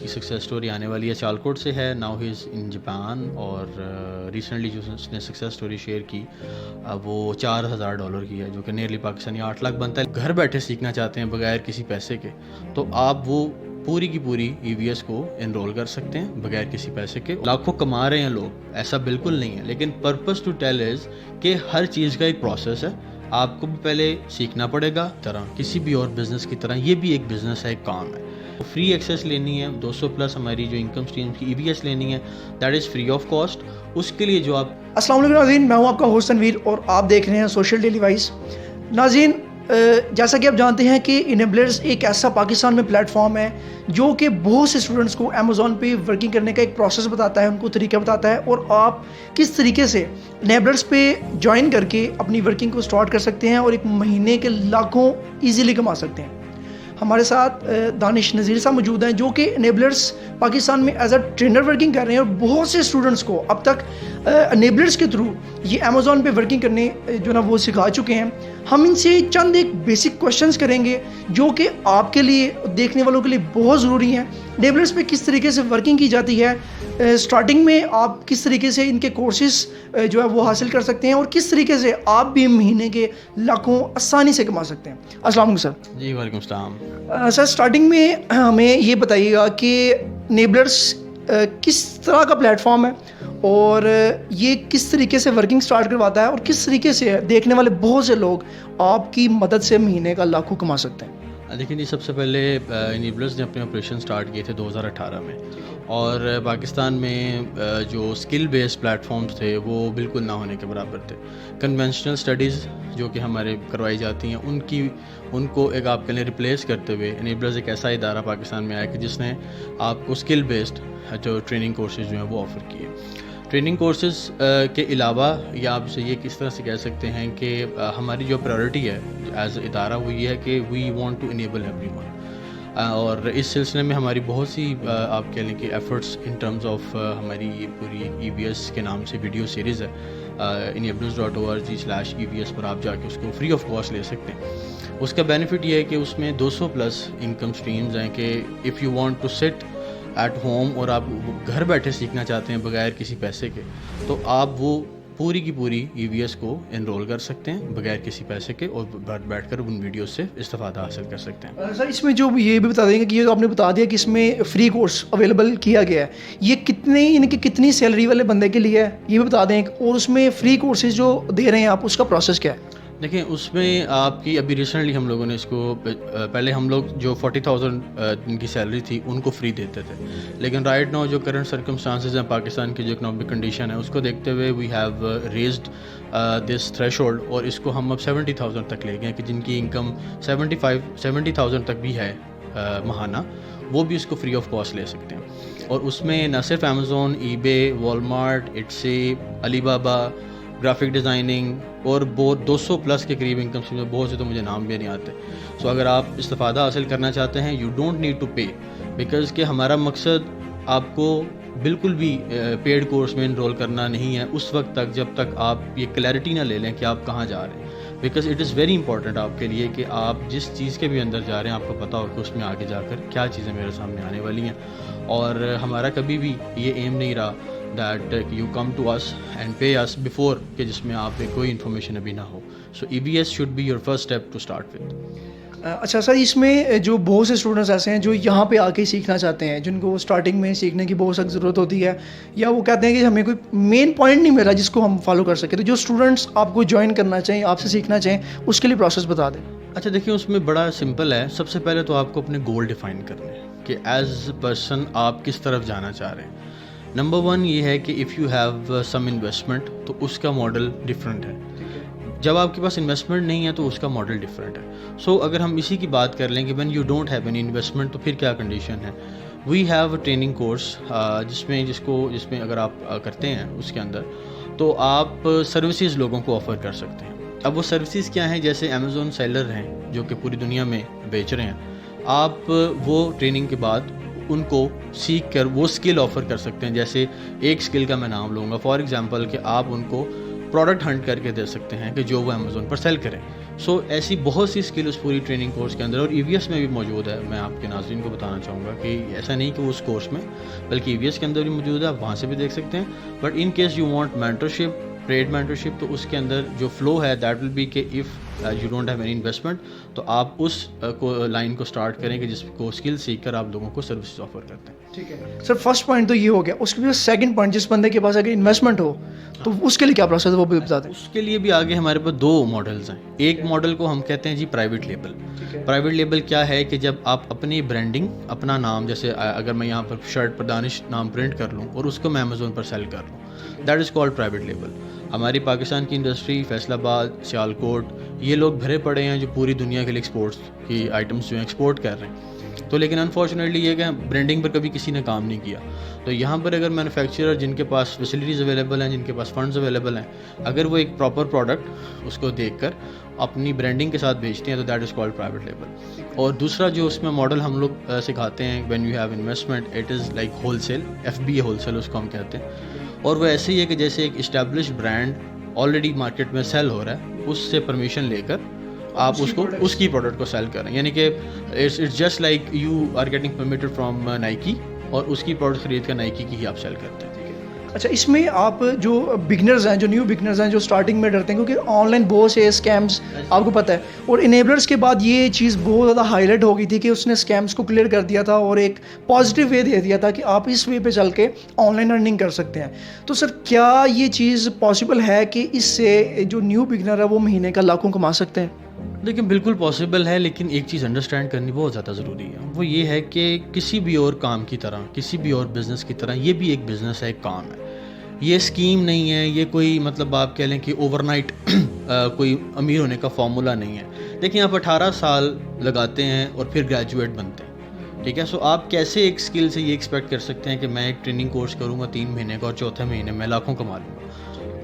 کی success story آنے والی ہے، سیالکوٹ سے ہے. Now he is in Japan. اور ریسنٹلی جو اس نے سکسیس سٹوری شیئر کی وہ $4,000 کی ہے، جو کہ نیئرلی پاکستانی 8 لاکھ بنتا ہے. گھر بیٹھے سیکھنا چاہتے ہیں بغیر کسی پیسے کے، تو آپ وہ پوری کی پوری EVS کو انرول کر سکتے ہیں بغیر کسی پیسے کے. لاکھوں کما رہے ہیں لوگ، ایسا بالکل نہیں ہے، لیکن پرپز ٹو ٹیل از کہ ہر چیز کا ایک پروسیس ہے. آپ کو بھی پہلے سیکھنا پڑے گا، طرح کسی بھی اور بزنس کی طرح یہ بھی ایک بزنس ہے، ایک کام ہے. فری ایکسیس لینی ہے، 200 پلس ہماری جو انکم اسٹریم کی EVS لینی ہے، that is free of cost. اس کے لیے جو آپ السلام علیکم ناظرین، میں ہوں آپ کا ہوسٹ تنویر اور آپ دیکھ رہے ہیں سوشل ڈیلی وائز. ناظرین، جیسا کہ آپ جانتے ہیں کہ انیبلرز ایک ایسا پاکستان میں پلیٹ فارم ہے جو کہ بہت سے اسٹوڈنٹس کو امیزون پہ ورکنگ کرنے کا ایک پروسیس بتاتا ہے، ان کو طریقہ بتاتا ہے، اور آپ کس طریقے سے انیبلرز پہ جوائن کر کے اپنی ورکنگ کو سٹارٹ کر سکتے ہیں اور ایک مہینے کے لاکھوں ایزیلی کما سکتے ہیں. ہمارے ساتھ دانش نذیر صاحب موجود ہیں جو کہ انیبلرز پاکستان میں ایز اے ٹرینر ورکنگ کر رہے ہیں، اور بہت سے اسٹوڈنٹس کو اب تک انیبلرز کے تھرو یہ امیزون پہ ورکنگ کرنے جو نا وہ سکھا چکے ہیں. ہم ان سے چند ایک بیسک کوشچنس کریں گے جو کہ آپ کے لیے، دیکھنے والوں کے لیے بہت ضروری ہیں. انیبلرز پہ کس طریقے سے ورکنگ کی جاتی ہے، سٹارٹنگ میں آپ کس طریقے سے ان کے کورسز جو ہے وہ حاصل کر سکتے ہیں، اور کس طریقے سے آپ بھی مہینے کے لاکھوں آسانی سے کما سکتے ہیں. السلام علیکم سر. جی وعلیکم السلام. سر سٹارٹنگ میں ہمیں یہ بتائیے گا کہ انیبلرز کس طرح کا پلیٹ فارم ہے اور یہ کس طریقے سے ورکنگ سٹارٹ کرواتا ہے، اور کس طریقے سے دیکھنے والے بہت سے لوگ آپ کی مدد سے مہینے کا لاکھوں کما سکتے ہیں. دیکھیں جی، سب سے پہلے انیبلرز نے اپنے آپریشن سٹارٹ کیے تھے 2018 میں، اور پاکستان میں جو اسکل بیسڈ پلیٹ فارمز تھے وہ بالکل نہ ہونے کے برابر تھے. کنونشنل اسٹڈیز جو کہ ہمارے کروائی جاتی ہیں ان کو ایک آپ کے لیے ریپلیس کرتے ہوئے انیبلرز ایک ایسا ادارہ پاکستان میں آیا کہ جس نے آپ کو اسکل بیسڈ جو ٹریننگ کورسز جو ہیں وہ آفر کیے. ٹریننگ کورسز کے علاوہ یا آپ سے یہ کس طرح سے کہہ سکتے ہیں کہ ہماری جو پرائورٹی ہے ایز اے ادارہ وہ یہ ہے کہ we want to enable everyone. اور اس سلسلے میں ہماری بہت سی آپ کہہ لیں کہ ایفرٹس ان ٹرمز آف ہماری یہ پوری EVS کے نام سے ویڈیو سیریز ہے. enablers.org/EVS پر آپ جا کے اس کو فری آف کاسٹ لے سکتے ہیں. اس کا بینیفٹ یہ ہے کہ اس میں 200 پلس انکم اسٹریمز ہیں کہ if you want to sit at home اور آپ گھر بیٹھے سیکھنا چاہتے ہیں بغیر کسی پیسے کے، تو آپ وہ پوری کی پوری EVS کو انرول کر سکتے ہیں بغیر کسی پیسے کے، اور بیٹھ کر ان ویڈیوز سے استفادہ حاصل کر سکتے ہیں. سر اس میں جو یہ بھی بتا دیں گے کہ یہ آپ نے بتا دیا کہ اس میں فری کورس اویلیبل کیا گیا ہے، یہ کتنے یعنی کہ کتنی سیلری والے بندے کے لیے ہے یہ بھی بتا دیں، اور اس میں فری کورسز جو دے رہے ہیں آپ اس کا پروسیس کیا ہے؟ دیکھیں اس میں آپ کی ابھی ریسنٹلی ہم لوگوں نے اس کو پہلے ہم لوگ جو 40,000 ان کی سیلری تھی ان کو فری دیتے تھے، لیکن رائٹ ناؤ جو کرنٹ سرکمسٹانسز ہیں پاکستان کی جو اکنامک کنڈیشن ہے اس کو دیکھتے ہوئے we have raised this threshold, اور اس کو ہم اب 70,000 تک لے گئے کہ جن کی انکم 70,000 تک بھی ہے ماہانہ، وہ بھی اس کو فری آف کاسٹ لے سکتے ہیں. اور اس میں نہ صرف امیزون، ای بے، والمارٹ، ایٹسی، علی بابا، گرافک ڈیزائننگ اور بہت 200 پلس کے قریب انکم اسٹریم، بہت سے تو مجھے نام بھی نہیں آتے. سو اگر آپ استفادہ حاصل کرنا چاہتے ہیں you don't need to pay, because کہ ہمارا مقصد آپ کو بالکل بھی پیڈ کورس میں انرول کرنا نہیں ہے اس وقت تک جب تک آپ یہ کلیئرٹی نہ لے لیں کہ آپ کہاں جا رہے ہیں. Because it is very important آپ کے لیے کہ آپ جس چیز کے بھی اندر جا رہے ہیں آپ کو پتہ ہو کہ اس میں آگے جا کر کیا چیزیں میرے سامنے آنے والی ہیں. اور ہمارا کبھی بھی یہ ایم نہیں رہا that you come to us and pay us before کہ جس میں آپ پہ کوئی انفارمیشن ابھی نہ ہو. So EVS should be your first step to start with. اچھا سر، اس میں جو بہت سے اسٹوڈنٹس ایسے ہیں جو یہاں پہ آ کے سیکھنا چاہتے ہیں، جن کو اسٹارٹنگ میں سیکھنے کی بہت سخت ضرورت ہوتی ہے، یا وہ کہتے ہیں کہ ہمیں کوئی مین پوائنٹ نہیں ملا جس کو ہم فالو کر سکیں، تو جو اسٹوڈنٹس آپ کو جوائن کرنا چاہیں، آپ سے سیکھنا چاہیں، اس کے لیے پروسیس بتا دیں. اچھا دیکھیں اس میں بڑا سمپل ہے. سب سے پہلے تو آپ کو اپنے گول ڈیفائن کرنے ہیں کہ ایز اے پرسن آپ کس طرف جانا چاہ رہے ہیں. نمبر 1 یہ ہے کہ if you have some investment تو اس کا ماڈل ڈفرینٹ ہے. جب آپ کے پاس انویسٹمنٹ نہیں ہے تو اس کا ماڈل ڈفرینٹ ہے. سو اگر ہم اسی کی بات کر لیں کہ when you don't have any investment تو پھر کیا کنڈیشن ہے. We have a training course جس میں اگر آپ کرتے ہیں اس کے اندر تو آپ سروسز لوگوں کو آفر کر سکتے ہیں. اب وہ سروسز کیا ہیں؟ جیسے امیزون سیلر ہیں جو کہ پوری دنیا میں بیچ رہے ہیں، آپ وہ ٹریننگ کے بعد ان کو سیکھ کر وہ اسکل آفر کر سکتے ہیں. جیسے ایک اسکل کا میں نام لوں گا، فار ایگزامپل کہ آپ ان کو پروڈکٹ ہنٹ کر کے دے سکتے ہیں کہ جو وہ امیزون پر سیل کریں. سو ایسی بہت سی اسکل اس پوری ٹریننگ کورس کے اندر اور ای وی ایس میں بھی موجود ہے. میں آپ کے ناظرین کو بتانا چاہوں گا کہ ایسا نہیں کہ وہ اس کورس میں بلکہ ای وی ایس کے اندر بھی موجود ہے, آپ وہاں سے بھی دیکھ سکتے ہیں. But in case you want mentorship, trade mentorship, تو اس کے اندر جو فلو ہے دیٹ ول بی کہ if you don't have any investment تو آپ اس لائن کو اسٹارٹ کریں کہ جس کو اسکل سیکھ کر آپ لوگوں کو سروسز آفر کرتے ہیں. ٹھیک ہے سر, فرسٹ پوائنٹ تو یہ ہو گیا. اس کے بعد سیکنڈ پوائنٹ, جس بندے کے پاس اگر انویسٹمنٹ ہو تو اس کے لیے کیا پروسیس ہے وہ بھی بتا دیں. اس کے لیے بھی آگے ہمارے پاس 2 ماڈلز ہیں. ایک ماڈل کو ہم کہتے ہیں جی پرائیویٹ لیبل. پرائیویٹ لیبل کیا ہے کہ جب آپ اپنی برانڈنگ, اپنا نام, جیسے اگر میں یہاں پر شرٹ پر دانش نام پرنٹ کر لوں اور اس کو میں امیزون پر سیل کر لوں, that is called private label. ہماری پاکستان کی انڈسٹری, فیصل آباد, سیالکوٹ, یہ لوگ بھرے پڑے ہیں جو پوری دنیا کے لیے ایکسپورٹس کی آئٹمس جو ہیں ایکسپورٹ کر رہے ہیں. تو لیکن انفارچونیٹلی یہ کہ برانڈنگ پر کبھی کسی نے کام نہیں کیا. تو یہاں پر اگر مینوفیکچرر جن کے پاس فیسلٹیز اویلیبل ہیں, جن کے پاس فنڈز اویلیبل ہیں, اگر وہ ایک پراپر پروڈکٹ اس کو دیکھ کر اپنی برانڈنگ کے ساتھ بیچتے ہیں تو that is called private label. اور دوسرا جو اس میں ماڈل ہم لوگ سکھاتے ہیں, when you have investment it is like wholesale, FBA wholesale اس کو ہم کہتے ہیں. اور وہ ایسے ہی ہے کہ جیسے ایک اسٹیبلش برانڈ آلریڈی مارکیٹ میں سیل ہو رہا ہے, اس سے پرمیشن لے کر آپ اس کو اس کی پروڈکٹ کو سیل کریں. یعنی کہ it's just like you are getting permitted from Nike اور اس کی پروڈکٹ خرید کر نائکی کی ہی آپ سیل کرتے ہیں. اچھا, اس میں آپ جو بگنرز ہیں, جو نیو بگنرز ہیں, جو اسٹارٹنگ میں ڈرتے ہیں کیونکہ آن لائن بہت سے اسکیمز آپ کو پتہ ہے, اور انیبلرز کے بعد یہ چیز بہت زیادہ ہائی لائٹ ہو گئی تھی کہ اس نے اسکیمز کو کلیئر کر دیا تھا اور ایک پازیٹیو وے دے دیا تھا کہ آپ اس وے پہ چل کے آن لائن ارننگ کر سکتے ہیں. تو سر کیا یہ چیز پاسبل ہے کہ اس سے جو نیو بگنر ہے وہ مہینے کا لاکھوں کما سکتے ہیں؟ لیکن بالکل پاسبل ہے, لیکن ایک چیز انڈرسٹینڈ کرنی بہت زیادہ ضروری ہے. وہ یہ ہے کہ کسی بھی اور کام کی طرح, کسی بھی اور بزنس کی طرح یہ بھی ایک بزنس ہے, ایک کام ہے. یہ اسکیم نہیں ہے, یہ کوئی مطلب آپ کہہ لیں کہ اوور نائٹ کوئی امیر ہونے کا فارمولہ نہیں ہے. دیکھیں آپ 18 سال لگاتے ہیں اور پھر گریجویٹ بنتے ہیں, ٹھیک ہے. سو آپ کیسے ایک اسکل سے یہ ایکسپیکٹ کر سکتے ہیں کہ میں ایک ٹریننگ کورس کروں گا 3 مہینے کا اور چوتھے مہینے میں لاکھوں کما لوں گا.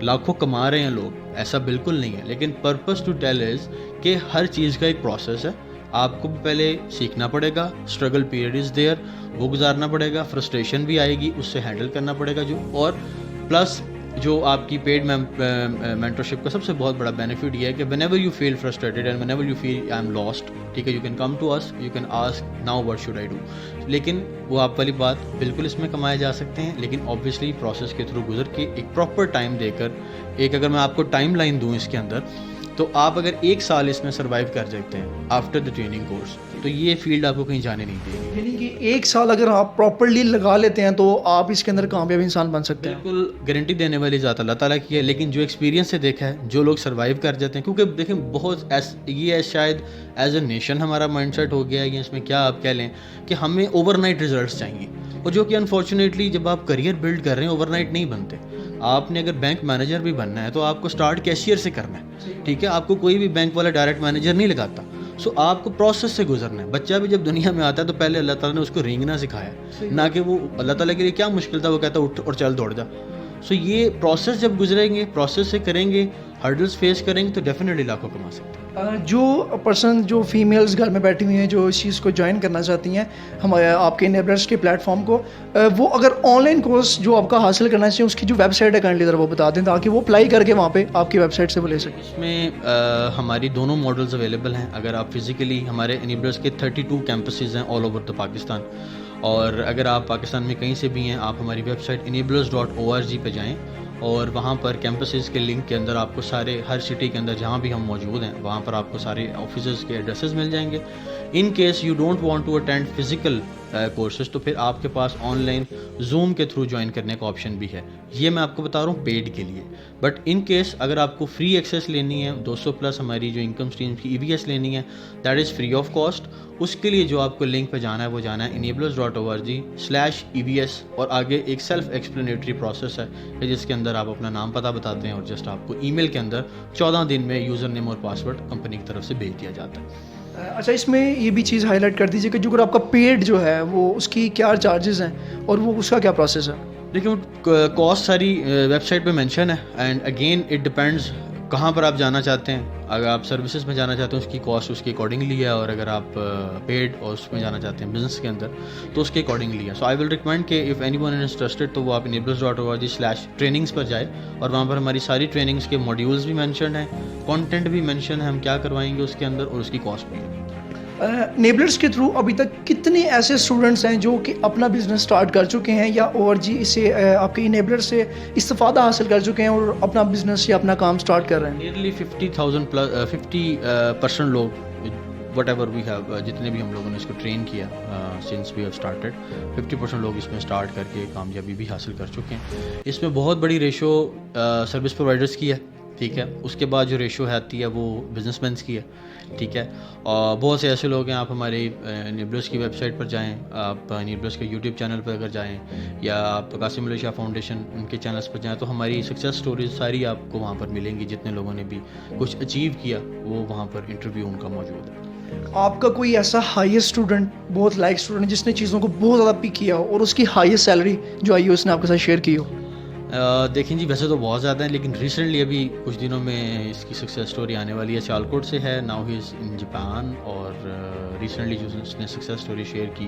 لاکھوں کما رہے ہیں لوگ, ایسا بالکل نہیں ہے. لیکن پرپز ٹو ٹیل از کہ ہر چیز کا ایک پروسیس ہے. آپ کو پہلے سیکھنا پڑے گا, اسٹرگل پیریڈ از دیئر, وہ گزارنا پڑے گا, فرسٹریشن بھی آئے گی, اس سے ہینڈل کرنا پڑے گا. اور پلس جو آپ کی پیڈ مینٹرشپ کا سب سے بہت بڑا بینیفٹ یہ ہے کہ whenever you feel frustrated and whenever you feel I am lost, ٹھیک ہے, you can come to us, you can ask now what should I do. لیکن وہ آپ والی بات بالکل اس میں کمائے جا سکتے ہیں, لیکن آبویسلی پروسیس کے تھرو گزر کے ایک پراپر ٹائم دے کر, ایک اگر میں آپ کو ٹائم لائن دوں اس کے اندر, تو آپ اگر 1 سال اس میں سروائیو کر جاتے ہیں آفٹر دا ٹریننگ کورس, تو یہ فیلڈ آپ کو کہیں جانے نہیں دے گی. یعنی کہ 1 سال اگر آپ پراپرلی لگا لیتے ہیں تو آپ اس کے اندر کامیاب انسان بن سکتے ہیں. بالکل گارنٹی دینے والی ذات اللہ تعالیٰ کی ہے, لیکن جو ایکسپیرینس سے دیکھا ہے, جو لوگ سروائیو کر جاتے ہیں, کیونکہ دیکھیں بہت یہ شاید ایز اے نیشن ہمارا مائنڈ سیٹ ہو گیا ہے, یا اس میں کیا آپ کہہ لیں کہ ہمیں اوور نائٹ ریزلٹس چاہیے, اور جو کہ انفارچونیٹلی جب آپ کریئر بلڈ کر رہے ہیں اوور نائٹ نہیں بنتے. آپ نے اگر بینک مینیجر بھی بننا ہے تو آپ کو سٹارٹ کیشیئر سے کرنا ہے, ٹھیک ہے. آپ کو کوئی بھی بینک والا ڈائریکٹ مینیجر نہیں لگاتا. سو آپ کو پروسیس سے گزرنا ہے. بچہ بھی جب دنیا میں آتا ہے تو پہلے اللہ تعالیٰ نے اس کو رینگنا سکھایا, نہ کہ وہ اللہ تعالیٰ کے لیے کیا مشکل تھا, وہ کہتا اٹھ اور چل دوڑ جا. سو یہ پروسیس جب گزریں گے, پروسیس سے کریں گے, ہرڈلس فیس کریں گے, تو ڈیفینیٹلی لاکھوں کما سکتے ہیں. جو پرسن, جو فیمیلز گھر میں بیٹھی ہوئی ہیں جو اس چیز کو جوائن کرنا چاہتی ہیں ہمارے آپ کے انیبلرز کے پلیٹ فارم کو, وہ اگر آن لائن کورس جو آپ کا حاصل کرنا چاہیے, اس کی جو ویب سائٹ ہے کائنڈلی ذرا وہ بتا دیں تاکہ وہ اپلائی کر کے وہاں پہ آپ کی ویب سائٹ سے وہ لے سکیں. اس میں ہماری دونوں ماڈلز اویلیبل ہیں. اگر آپ فزیکلی, ہمارے انیبلرز کے 32 کیمپسز ہیں آل اوور دا پاکستان, اور اگر آپ پاکستان میں کہیں سے بھی ہیں, آپ ہماری ویب سائٹ enablers.org پہ جائیں, اور وہاں پر کیمپسز کے لنک کے اندر آپ کو سارے, ہر سٹی کے اندر جہاں بھی ہم موجود ہیں وہاں پر آپ کو سارے آفیسز کے ایڈریسز مل جائیں گے. In case you don't want to attend physical courses, تو پھر آپ کے پاس آن لائن زوم کے تھرو جوائن کرنے کا آپشن بھی ہے. یہ میں آپ کو بتا رہا ہوں پیڈ کے لیے. بٹ ان کیس اگر آپ کو فری ایکسیس لینی ہے, 200+ ہماری جو انکم اسٹریم کی EBS لینی ہے, that is free of cost. اس کے لیے جو آپ کو لنک پہ جانا ہے وہ جانا ہے enablers.org/EBS, اور آگے ایک سیلف ایکسپلینیٹری پروسیس ہے جس کے اندر آپ اپنا نام پتہ بتاتے ہیں, اور جسٹ آپ کو ای میل کے اندر 14 دن میں یوزر نیم اور پاسورڈ کمپنی کی طرف سے بھیج دیا جاتا ہے. اچھا, اس میں یہ بھی چیز ہائی لائٹ کر دیجیے کہ جو اگر آپ کا پیڈ جو ہے وہ اس کی کیا چارجز ہیں اور وہ اس کا کیا پروسیس ہے؟ دیکھیں کاسٹ ساری ویب سائٹ پہ مینشن ہے, اینڈ اگین اٹ ڈپینڈز کہاں پر آپ جانا چاہتے ہیں. اگر آپ سروسز میں جانا چاہتے ہیں اس کی کاسٹ اس کے اکارڈنگلی ہے, اور اگر آپ پیڈ اور اس میں جانا چاہتے ہیں بزنس کے اندر تو اس کے اکارڈنگلی ہے. سو آئی ول ریکمینڈ کہ if any one is interested تو وہ آپ enablers.org/trainings پر جائے, اور وہاں پر ہماری ساری ٹریننگس کے ماڈیولز بھی مینشنڈ ہیں, کانٹینٹ بھی مینشن ہے, ہم کیا کروائیں گے اس کے اندر, اور اس کی کاسٹ بھی ہے. نیبلرز کے تھرو ابھی تک کتنے ایسے اسٹوڈنٹس ہیں جو کہ اپنا بزنس سٹارٹ کر چکے ہیں یا اور جی اسے آپ کے انیبلر سے استفادہ حاصل کر چکے ہیں اور اپنا بزنس یا اپنا کام سٹارٹ کر رہے ہیں؟ نیئرلی 50% لوگ وٹ ایور وی ہیو, جتنے بھی ہم لوگوں نے اس کو ٹرین کیا سنس وی ہیو اسٹارٹیڈ, 50% لوگ اس میں اسٹارٹ کر کے کامیابی بھی حاصل کر چکے ہیں. اس میں بہت بڑی ریشو سروس پرووائڈرس کی ہے, ٹھیک ہے. اس کے بعد جو ریشو آتی ہے وہ بزنس مینس کی ہے, ٹھیک ہے. اور بہت سے ایسے لوگ ہیں, آپ ہماری انیبلرس کی ویب سائٹ پر جائیں, آپ انیبلرس کے یوٹیوب چینل پر اگر جائیں, یا آپ قاسم علی شاہ فاؤنڈیشن ان کے چینلس پر جائیں, تو ہماری سکسیس سٹوریز ساری آپ کو وہاں پر ملیں گی. جتنے لوگوں نے بھی کچھ اچیو کیا وہ وہاں پر انٹرویو ان کا موجود ہے. آپ کا کوئی ایسا ہائیسٹ اسٹوڈنٹ, بہت لائک اسٹوڈنٹ جس نے چیزوں کو بہت زیادہ پک کیا ہو اور اس کی ہائیسٹ سیلری جو آئی ہو اس نے آپ کے ساتھ شیئر کی ہو؟ دیکھیں جی, ویسے تو بہت زیادہ ہیں, لیکن ریسنٹلی ابھی کچھ دنوں میں اس کی سکسیس سٹوری آنے والی ہے. سیالکوٹ سے ہے, now he is in Japan, اور ریسنٹلی جو اس نے سکسیس سٹوری شیئر کی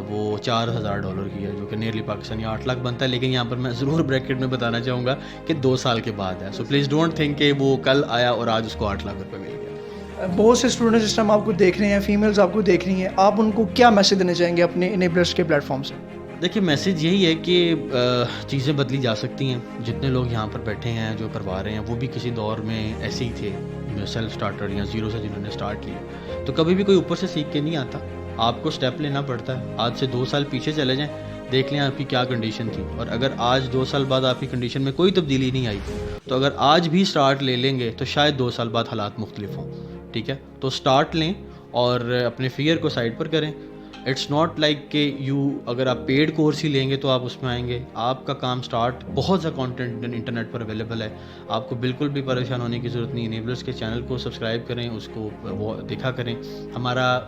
وہ $4,000 کی ہے, جو کہ نیئرلی پاکستانی 8 لاکھ بنتا ہے. لیکن یہاں پر میں ضرور بریکٹ میں بتانا چاہوں گا کہ 2 سال کے بعد ہے. سو پلیز ڈونٹ تھنک کہ وہ کل آیا اور آج اس کو 8 لاکھ روپے مل گیا. بہت سے اسٹوڈنٹس اس ٹائم آپ کو دیکھ رہے ہیں, فیمیلز آپ کو دیکھ رہی ہیں, آپ ان کو کیا میسج دینا چاہیں گے اپنے انیبلرس کے پلیٹ فارم سے؟ دیکھیے, میسیج یہی ہے کہ چیزیں بدلی جا سکتی ہیں. جتنے لوگ یہاں پر بیٹھے ہیں جو کروا رہے ہیں وہ بھی کسی دور میں ایسے ہی تھے, سیلف سٹارٹر یا زیرو سے جنہوں نے سٹارٹ کیا. تو کبھی بھی کوئی اوپر سے سیکھ کے نہیں آتا, آپ کو سٹیپ لینا پڑتا ہے. آج سے 2 سال پیچھے چلے جائیں, دیکھ لیں آپ کی کیا کنڈیشن تھی, اور اگر آج 2 سال بعد آپ کی کنڈیشن میں کوئی تبدیلی نہیں آئی, تو اگر آج بھی سٹارٹ لے لیں گے تو شاید 2 سال بعد حالات مختلف ہوں, ٹھیک ہے. تو سٹارٹ لیں اور اپنے فیئر کو سائڈ پر کریں. اٹس ناٹ لائک کہ اگر آپ پیڈ کورس ہی لیں گے تو آپ اس میں آئیں گے. آپ کا کام سٹارٹ, بہت سا کانٹینٹ انٹرنیٹ پر اویلیبل ہے, آپ کو بالکل بھی پریشان ہونے کی ضرورت نہیں. انیبلرس کے چینل کو سبسکرائب کریں, اس کو وہ دیکھا کریں. ہمارا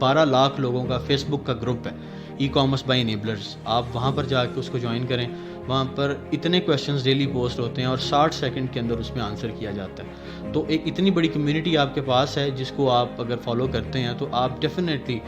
12 لاکھ لوگوں کا فیس بک کا گروپ ہے, ای کامرس بائی انیبلرس. آپ وہاں پر جا کے اس کو جوائن کریں. وہاں پر اتنے کویشچنز ڈیلی پوسٹ ہوتے ہیں اور 60 سیکنڈ کے اندر اس میں آنسر کیا جاتا ہے. تو ایک اتنی بڑی کمیونٹی آپ کے پاس ہے جس کو آپ اگر فالو کرتے ہیں تو آپ ڈیفینیٹلی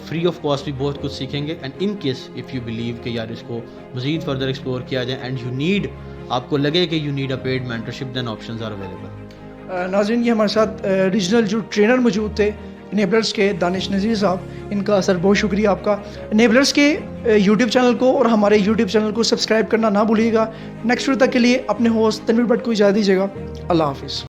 فری آف کاسٹ بھی بہت کچھ سیکھیں گے. And in case if you believe کہ یار اس کو مزید فردر ایکسپلور کیا جائے, اینڈ یو نیڈ, آپ کو لگے کہ you need a paid mentorship, then options are available. ناظرین, یہ ہمارے ساتھ ریجنل جو ٹرینر موجود تھے انیبلرس کے, دانش نذیر صاحب, ان کا سر بہت شکریہ آپ کا. انیبلرس کے یوٹیوب چینل کو اور ہمارے یوٹیوب چینل کو سبسکرائب کرنا نہ بھولیے گا. نیکسٹ ویڈیو تک کے لیے اپنے ہوسٹ تنویر بٹ کو اجازت دیجیے گا. اللہ حافظ.